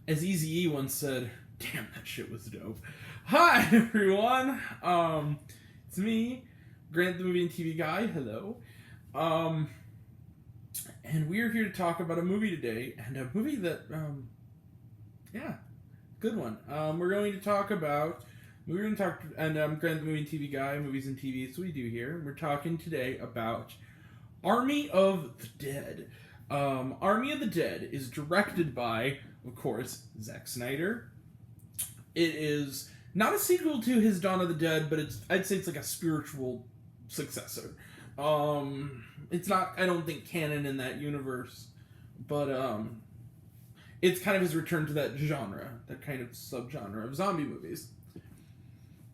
As Eazy-E once said, damn, that shit was dope. Hi, everyone. It's me, Grant the Movie and TV Guy. Hello. And we're here to talk about a movie today, and a movie that, yeah, good one. And I'm Grant the Movie and TV Guy, movies and TV, that's what we do here. And we're talking today about Army of the Dead. Army of the Dead is directed by, of course, Zack Snyder. It is not a sequel to his Dawn of the Dead, but I'd say it's like a spiritual successor. It's not, I don't think, canon in that universe, but it's kind of his return to that genre, that kind of subgenre of zombie movies.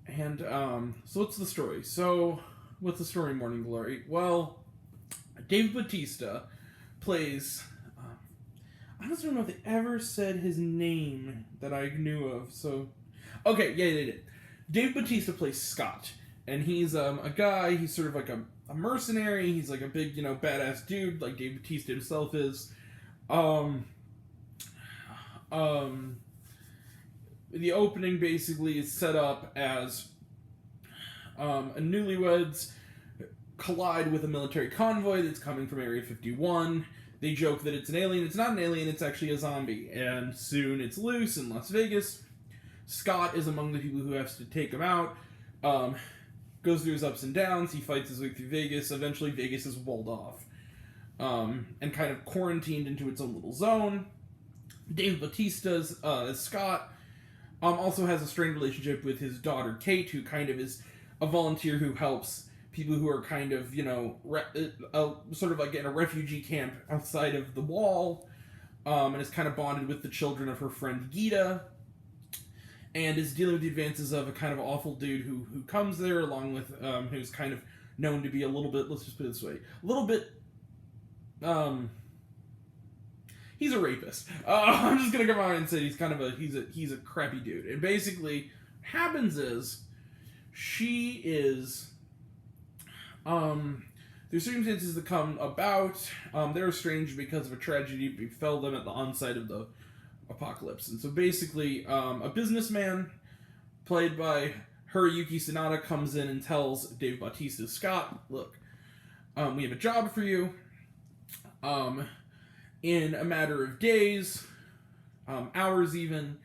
And so what's the story? What's the story, Morning Glory? Well, Dave Bautista plays... I honestly don't know if they ever said his name that I knew of, so... Okay, yeah, they did. Dave Bautista plays Scott, and he's a guy, he's sort of like a mercenary, he's like a big, badass dude, like Dave Bautista himself is. The opening basically is set up as a newlyweds collide with a military convoy that's coming from Area 51. They joke that it's an alien. It's not an alien, it's actually a zombie. And soon it's loose in Las Vegas. Scott is among the people who has to take him out. Goes through his ups and downs. He fights his way through Vegas. Eventually Vegas is walled off. And kind of quarantined into its own little zone. Dave Bautista's as Scott also has a strained relationship with his daughter Kate, who kind of is a volunteer who helps people who are kind of, sort of like in a refugee camp outside of the wall, and is kind of bonded with the children of her friend Gita, and is dealing with the advances of a kind of awful dude who comes there, along with, who's kind of known to be a little bit, let's just put it this way, a little bit, he's a rapist. I'm just gonna come out and say he's kind of he's a crappy dude. And basically, what happens is, she is... the circumstances that come about, they're estranged because of a tragedy that befell them at the onset of the apocalypse. And so basically, a businessman, played by Hiroyuki Sanada, comes in and tells Dave Bautista, Scott, look, we have a job for you. In a matter of days, hours even,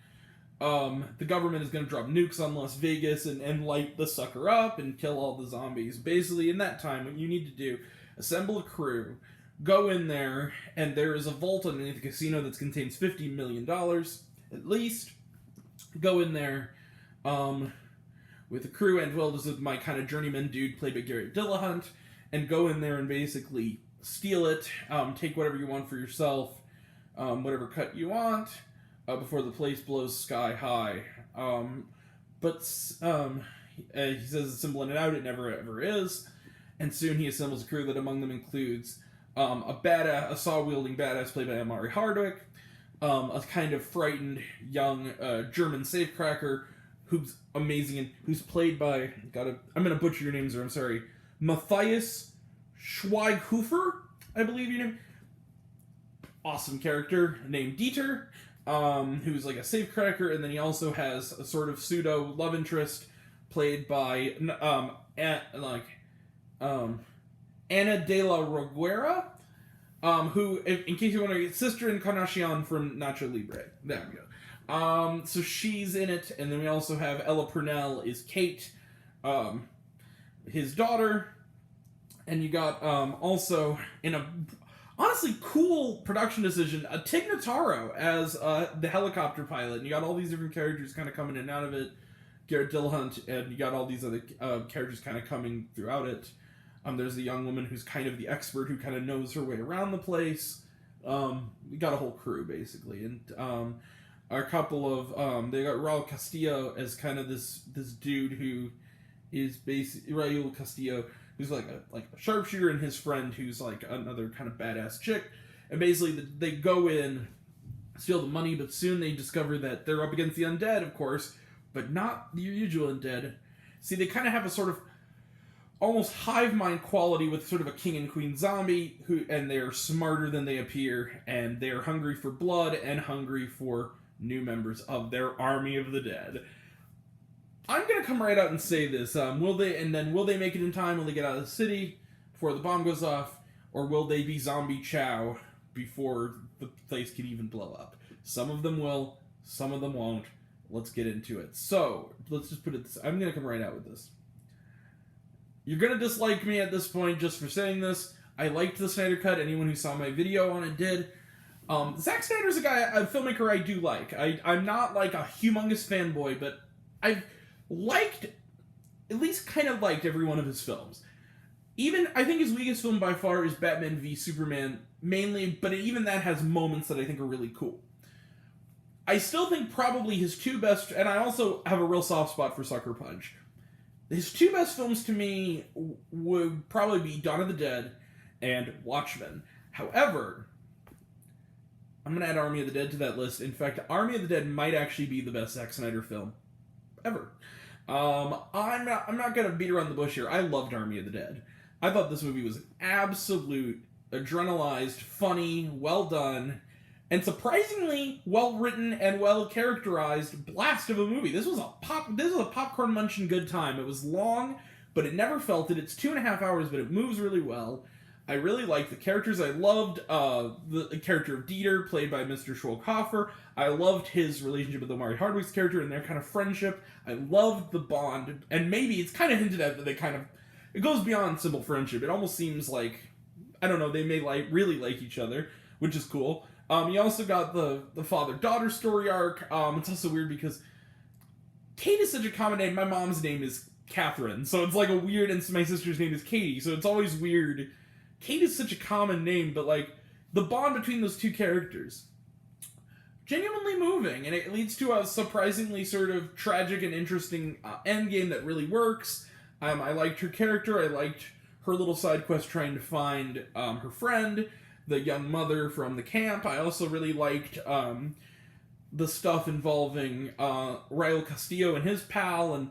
the government is going to drop nukes on Las Vegas and light the sucker up and kill all the zombies. Basically, in that time, what you need to do, assemble a crew, go in there, and there is a vault underneath the casino that contains $50 million, at least. Go in there with a crew, and well, this is my kind of journeyman dude played by Garrett Dillahunt, and go in there and basically steal it, take whatever you want for yourself, whatever cut you want, before the place blows sky high. He says assembling it out, it never ever is. And soon he assembles a crew that among them includes a saw-wielding badass played by Amari Hardwick, a kind of frightened young German safecracker who's amazing and who's played by, I'm going to butcher your names, or I'm sorry, Matthias Schweighofer, I believe your name. Awesome character named Dieter, who's like a safecracker, and then he also has a sort of pseudo love interest played by Ana de la Reguera, who, in case you want to, Sister Encarnacion from Nacho Libre. There we go. So she's in it, and then we also have Ella Purnell is Kate, his daughter, and you got also in a honestly cool production decision, Tig Notaro as the helicopter pilot. And you got all these different characters kind of coming in and out of it. Garrett Dillahunt, and you got all these other characters kind of coming throughout it. There's a young woman who's kind of the expert who kind of knows her way around the place. We got a whole crew, basically. And a couple of... they got Raul Castillo as kind of this dude who is basically... Raul Castillo, who's like a sharpshooter, and his friend who's like another kind of badass chick. And basically they go in, steal the money, but soon they discover that they're up against the undead, of course, but not the usual undead. See, they kind of have a sort of almost hive mind quality with sort of a king and queen zombie, and they're smarter than they appear, and they're hungry for blood and hungry for new members of their army of the dead. I'm gonna come right out and say this: will they make it in time? Will they get out of the city before the bomb goes off, or will they be zombie chow before the place can even blow up? Some of them will, some of them won't. Let's get into it. So let's just put it this: I'm gonna come right out with this. You're gonna dislike me at this point just for saying this. I liked the Snyder Cut. Anyone who saw my video on it did. Zack Snyder's a filmmaker I do like. I'm not like a humongous fanboy, but I've liked, at least kind of liked every one of his films. Even, I think his weakest film by far is Batman v Superman, mainly, but even that has moments that I think are really cool. I still think probably his two best, and I also have a real soft spot for Sucker Punch. His two best films to me would probably be Dawn of the Dead and Watchmen. However, I'm going to add Army of the Dead to that list. In fact, Army of the Dead might actually be the best Zack Snyder film ever. I'm not going to beat around the bush here. I loved Army of the Dead. I thought this movie was an absolute, adrenalized, funny, well done, and surprisingly well written and well characterized blast of a movie. This was a popcorn munching good time. It was long, but it never felt it. It's 2.5 hours, but it moves really well. I really liked the characters. I loved the character of Dieter, played by Mr. Schwolkhofer. I loved his relationship with Omari Hardwick's character and their kind of friendship. I loved the bond, and maybe it's kind of hinted at that it goes beyond simple friendship. It almost seems like, I don't know, they may really like each other, which is cool. You also got the father-daughter story arc. It's also weird because Kate is such a common name. My mom's name is Catherine, so it's like a weird, and my sister's name is Katie, so it's always weird. Kate is such a common name, but like the bond between those two characters, genuinely moving, and it leads to a surprisingly sort of tragic and interesting endgame that really works. I liked her character. I liked her little side quest trying to find her friend, the young mother from the camp. I also really liked the stuff involving Raul Castillo and his pal and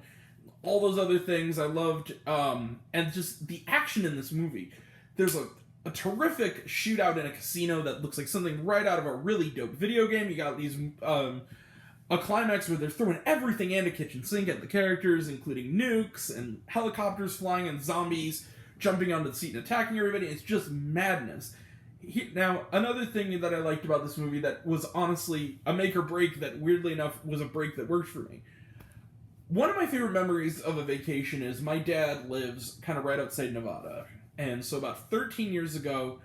all those other things. I loved, and just the action in this movie. There's a terrific shootout in a casino that looks like something right out of a really dope video game. You got these a climax where they're throwing everything and a kitchen sink at the characters, including nukes and helicopters flying and zombies jumping onto the seat and attacking everybody. It's just madness. Now, another thing that I liked about this movie that was honestly a make or break that weirdly enough was a break that worked for me. One of my favorite memories of a vacation is my dad lives kind of right outside Nevada. And so about 13 years ago,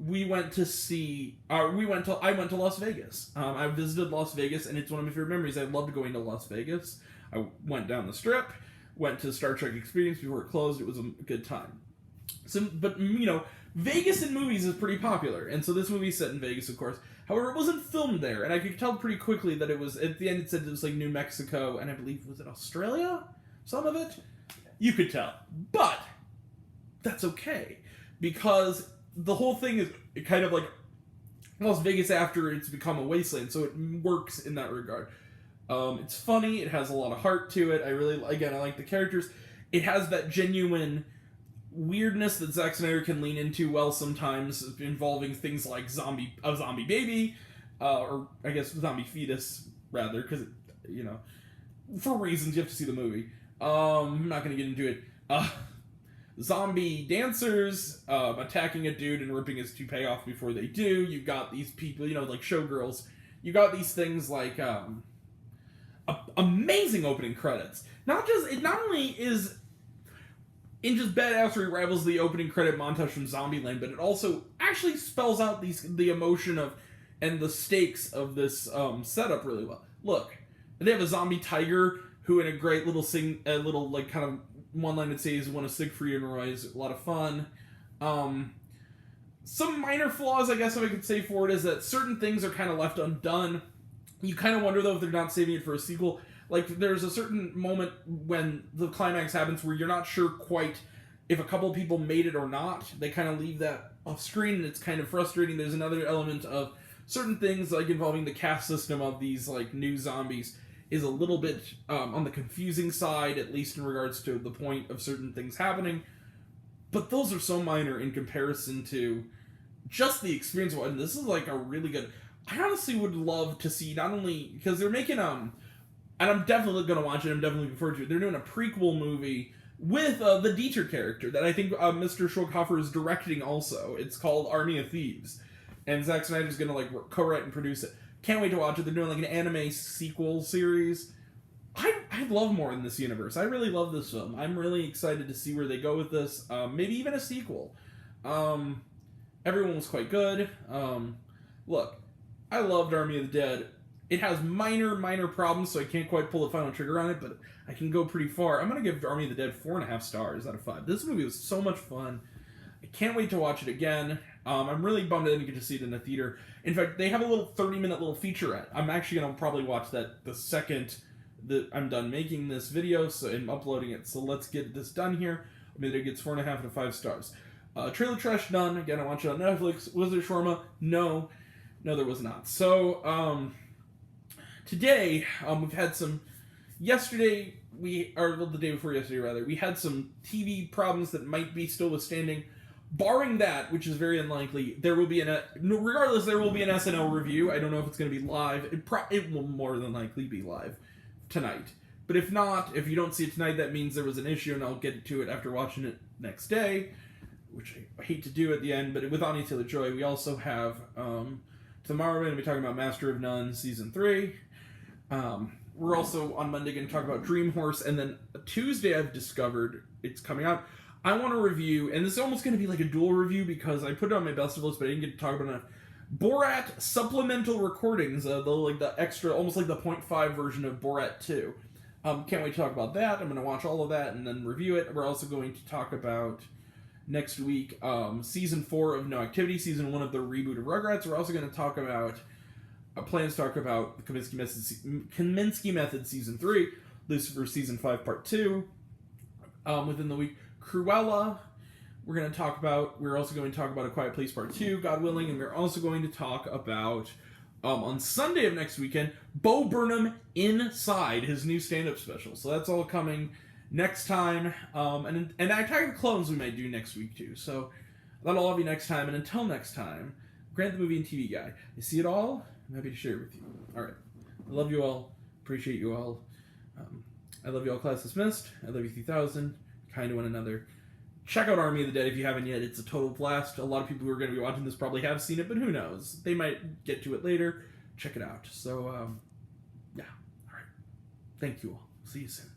I went to Las Vegas. I visited Las Vegas, and it's one of my favorite memories. I loved going to Las Vegas. I went down the Strip, went to Star Trek Experience before it closed. It was a good time. But Vegas in movies is pretty popular, and so this movie's set in Vegas, of course. However, it wasn't filmed there, and I could tell pretty quickly that it was, at the end it said it was like New Mexico, and I believe, was it Australia? Some of it? You could tell. But that's okay, because the whole thing is kind of like Las Vegas after it's become a wasteland, so it works in that regard. It's funny, it has a lot of heart to it. I like the characters. It has that genuine weirdness that Zack Snyder can lean into well sometimes, involving things like a zombie baby, or I guess zombie fetus, rather, because, for reasons you have to see the movie. I'm not going to get into it. Zombie dancers attacking a dude and ripping his toupee off before they do. You've got these people, like showgirls. You got these things like amazing opening credits. Not only is in just badassery rivals the opening credit montage from Zombieland, but it also actually spells out the emotion of and the stakes of this setup really well. Look, they have a zombie tiger who in a great little kind of one line would say is one of Siegfried and Roy's. A lot of fun. Some minor flaws, I guess, if I could say for it, is that certain things are kind of left undone. You kind of wonder, though, if they're not saving it for a sequel. Like, there's a certain moment when the climax happens where you're not sure quite if a couple people made it or not. They kind of leave that off screen, and it's kind of frustrating. There's another element of certain things, like involving the caste system of these, like, new zombies, is a little bit on the confusing side, at least in regards to the point of certain things happening. But those are so minor in comparison to just the experience. And this is like a really good... I honestly would love to see, not only because they're making and I'm definitely going to watch it. I'm definitely looking forward to it. They're doing a prequel movie with the Dieter character that I think Mr. Schweighöfer is directing. Also, it's called Army of Thieves, and Zack Snyder's going to like co-write and produce it. Can't wait to watch it. They're doing like an anime sequel series. I love more in this universe. I really love this film. I'm really excited to see where they go with this. Maybe even a sequel. Everyone was quite good. Look, I loved Army of the Dead. It has minor problems, so I can't quite pull the final trigger on it, but I can go pretty far. I'm going to give Army of the Dead 4.5 stars out of 5. This movie was so much fun. I can't wait to watch it again. I'm really bummed I didn't get to see it in the theater. In fact, they have a little 30-minute little featurette. I'm actually going to probably watch that the second that I'm done making this video and uploading it. So let's get this done here. I mean, it gets 4.5 out of 5 stars. Trailer Trash done. Again, I watched it on Netflix. Was there shawarma? No, there was not. So, today, we've had some... Yesterday, the day before yesterday, rather, we had some TV problems that might be still withstanding. Barring that, which is very unlikely, there will be regardless, there will be an SNL review. I don't know if it's going to be live. It will more than likely be live tonight. But if not, if you don't see it tonight, that means there was an issue, and I'll get to it after watching it next day, which I hate to do at the end. But with Untitled Chapter, we also have tomorrow we're going to be talking about Master of None Season 3. We're also on Monday going to talk about Dream Horse, and then Tuesday I've discovered it's coming out. I want to review, and this is almost going to be like a dual review because I put it on my best of list, but I didn't get to talk about it enough. Borat supplemental recordings, the extra, almost like the 0.5 version of Borat 2. Can't wait to talk about that. I'm going to watch all of that and then review it. We're also going to talk about next week Season 4 of No Activity, Season 1 of the reboot of Rugrats. We're also going to talk about plans to talk about the Kaminsky Method Season 3, Lucifer Season 5 Part 2 within the week. Cruella, we're also going to talk about A Quiet Place Part 2, God willing, and we're also going to talk about, on Sunday of next weekend, Bo Burnham Inside, his new stand-up special. So that's all coming next time, and Attack of the Clones we might do next week too. So that'll all be next time, and until next time, Grant the Movie and TV Guy. You see it all? I'm happy to share it with you. Alright. I love you all. Appreciate you all. I love you all, class dismissed. I love you 3000. Kind to one another. Check out Army of the Dead if you haven't yet. It's a total blast. A lot of people who are going to be watching this probably have seen it, but who knows? They might get to it later. Check it out. So, yeah. Alright. Thank you all. See you soon.